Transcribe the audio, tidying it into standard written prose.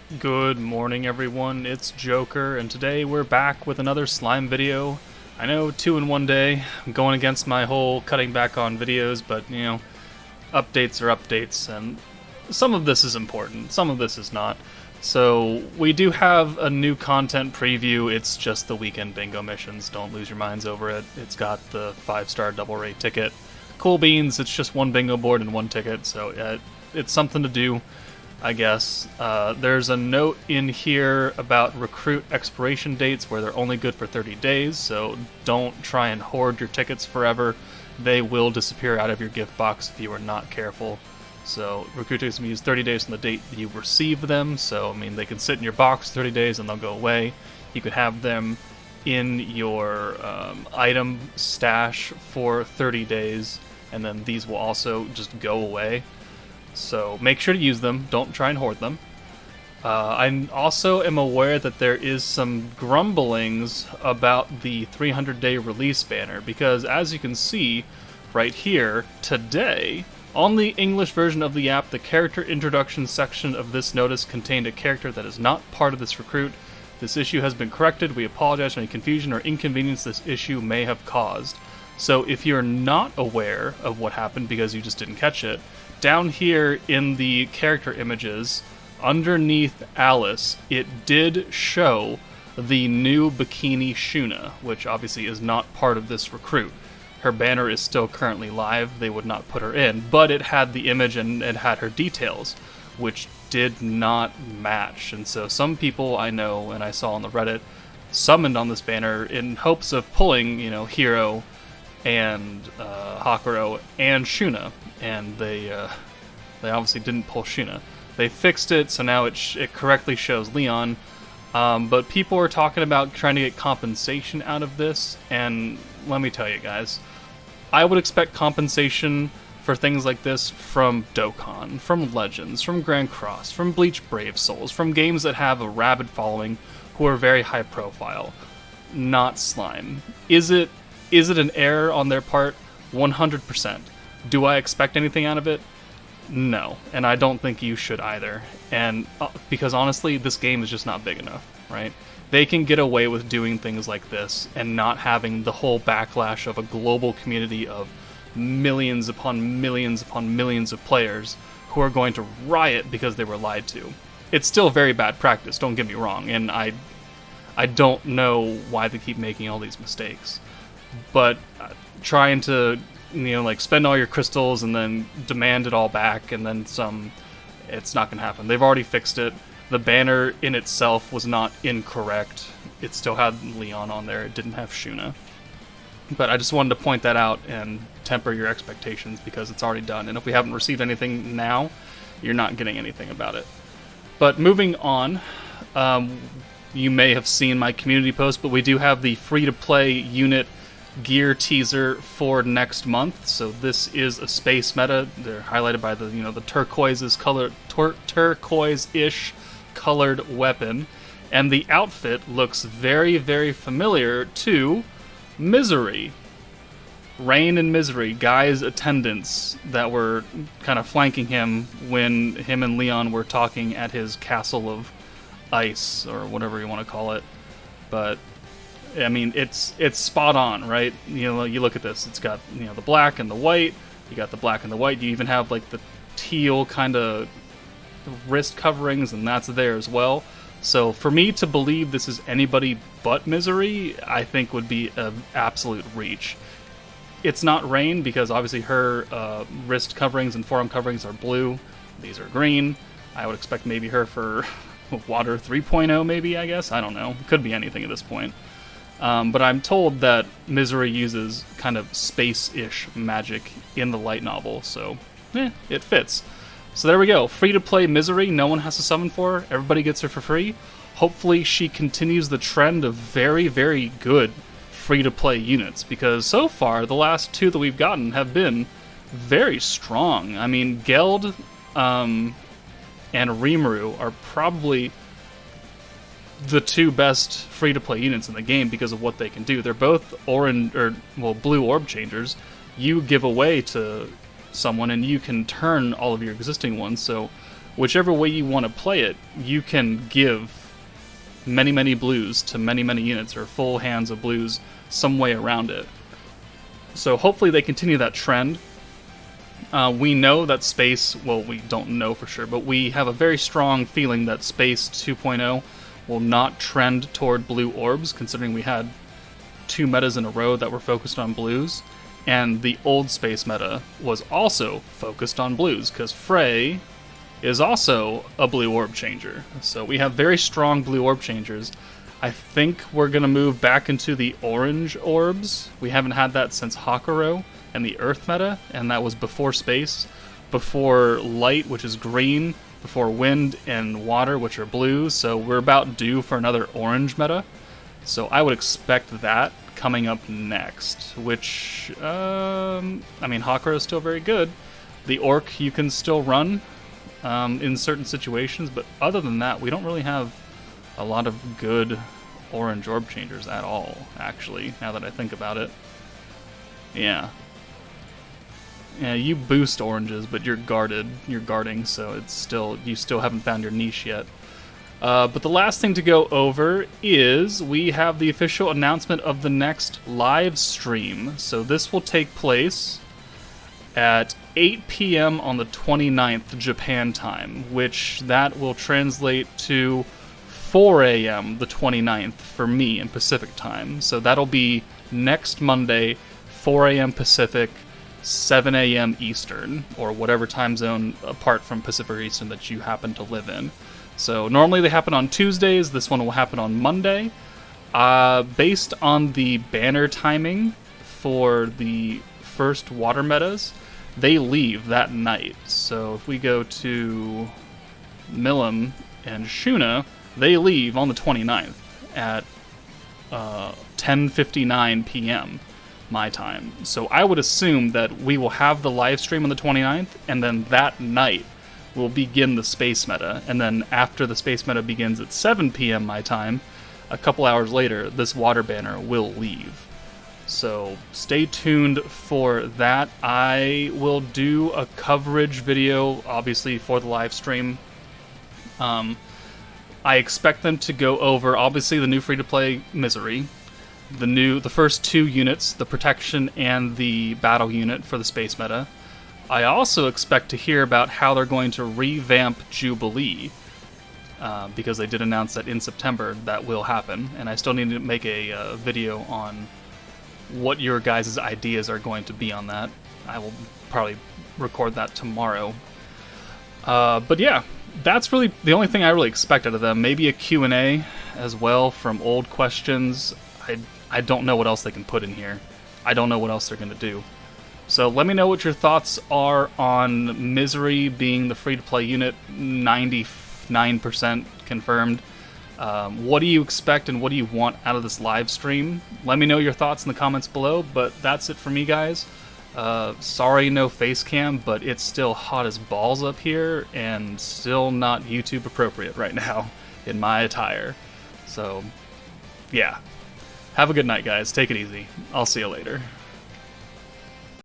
Good morning, everyone. It's Joker, and today we're back with another slime video. I know, 2 in 1 day. I'm going against my whole cutting back on videos, but, you know, updates are updates, and some of this is important, some of this is not. So, we do have a new content preview. It's just the weekend bingo missions. Don't lose your minds over it. It's got the 5-star double rate ticket. Cool beans, it's just one bingo board and one ticket, so it's something to do, I guess. There's a note in here about recruit expiration dates where they're only good for 30 days, so don't try and hoard your tickets forever. They will disappear out of your gift box if you are not careful. So recruit tickets can be used 30 days from the date you receive them, so I mean they can sit in your box 30 days and they'll go away. You could have them in your item stash for 30 days, and then these will also just go away. So make sure to use them. Don't try and hoard them. I also am aware that there is some grumblings about the 300-day release banner, because as you can see right here, today, on the English version of the app, the character introduction section of this notice contained a character that is not part of this recruit. This issue has been corrected. We apologize for any confusion or inconvenience this issue may have caused. So if you're not aware of what happened because you just didn't catch it, down here in the character images, underneath Alice, it did show the new bikini Shuna, which obviously is not part of this recruit. Her banner is still currently live, they would not put her in, but it had the image and it had her details, which did not match. And so some people I know, and I saw on the Reddit, summoned on this banner in hopes of pulling, you know, Hiro and Hakuro and Shuna, and they obviously didn't pull Shuna. They fixed it, so now it correctly shows Leon, but people are talking about trying to get compensation out of this, and let me tell you guys, I would expect compensation for things like this from Dokkan, from Legends, from Grand Cross, from Bleach Brave Souls, from games that have a rabid following who are very high profile, not Slime. Is it an error on their part? 100%. Do I expect anything out of it? No, and I don't think you should either. And because honestly, this game is just not big enough, right? They can get away with doing things like this and not having the whole backlash of a global community of millions upon millions upon millions of players who are going to riot because they were lied to. It's still very bad practice, don't get me wrong, and I don't know why they keep making all these mistakes. But trying to, you know, like spend all your crystals and then demand it all back and then some, it's not going to happen. They've already fixed it. The banner in itself was not incorrect. It still had Leon on there. It didn't have Shuna. But I just wanted to point that out and temper your expectations because it's already done. And if we haven't received anything now, you're not getting anything about it. But moving on, you may have seen my community post, but we do have the free-to-play unit gear teaser for next month. So this is a space meta. They're highlighted by the, you know, the turquoise-ish colored weapon, and the outfit looks very, very familiar to Misery. Rain and Misery, Guy's attendants that were kind of flanking him when him and Leon were talking at his castle of ice, or whatever you want to call it. But I mean, it's spot on, right? You know, you look at this. It's got, you know, the black and the white. You got the black and the white. You even have like the teal kind of wrist coverings, and that's there as well. So for me to believe this is anybody but Misery, I think would be an absolute reach. It's not Rain because obviously her wrist coverings and forearm coverings are blue. These are green. I would expect maybe her for Water 3.0 maybe, I guess. I don't know. It could be anything at this point. But I'm told that Misery uses kind of space-ish magic in the light novel, so it fits. So there we go. Free-to-play Misery. No one has to summon for her. Everybody gets her for free. Hopefully she continues the trend of very, very good free-to-play units, because so far the last two that we've gotten have been very strong. I mean, Geld and Rimuru are probably the two best free-to-play units in the game because of what they can do. They're both blue orb changers. You give away to someone and you can turn all of your existing ones, so whichever way you want to play it, you can give many blues to many units, or full hands of blues some way around it. So hopefully they continue that trend. We know that Space, well, we don't know for sure, but we have a very strong feeling that Space 2.0 will not trend toward blue orbs, considering we had 2 metas in a row that were focused on blues, and the old Space meta was also focused on blues, because Frey is also a blue orb changer. So we have very strong blue orb changers. I think we're going to move back into the orange orbs. We haven't had that since Hakuro and the Earth meta, and that was before Space, before Light, which is green, before Wind and Water, which are blue, so we're about due for another orange meta. So I would expect that coming up next, which, I mean, Hakuro is still very good. The Orc you can still run in certain situations, but other than that, we don't really have a lot of good orange orb changers at all, actually, now that I think about it. Yeah, you boost oranges, but you're guarding, so it's still, you still haven't found your niche yet. But the last thing to go over is we have the official announcement of the next live stream. So this will take place at 8 p.m. on the 29th Japan time, which that will translate to 4 a.m. the 29th for me in Pacific time. So that'll be next Monday, 4 a.m. Pacific, 7 a.m. Eastern, or whatever time zone apart from Pacific or Eastern that you happen to live in. So normally they happen on Tuesdays, this one will happen on Monday. Based on the banner timing for the first water metas, they leave that night. So if we go to Milim and Shuna, they leave on the 29th at 10:59 p.m. my time. So I would assume that we will have the live stream on the 29th, and then that night we'll begin the Space meta, and then after the Space meta begins at 7 p.m. my time, a couple hours later, this water banner will leave. So stay tuned for that. I will do a coverage video, obviously, for the live stream. I expect them to go over, obviously, the new free-to-play Misery, the first 2 units, the Protection and the Battle unit for the Space meta. I also expect to hear about how they're going to revamp Jubilee, because they did announce that in September that will happen, and I still need to make a video on what your guys' ideas are going to be on that. I will probably record that tomorrow. But yeah, that's really the only thing I really expect out of them. Maybe a Q&A as well from old questions. I don't know what else they can put in here. I don't know what else they're going to do. So let me know what your thoughts are on Misery being the free-to-play unit, 99% confirmed. What do you expect and what do you want out of this live stream? Let me know your thoughts in the comments below, but that's it for me, guys. Sorry no face cam, but it's still hot as balls up here and still not YouTube appropriate right now in my attire. So, yeah. Have a good night, guys. Take it easy. I'll see you later.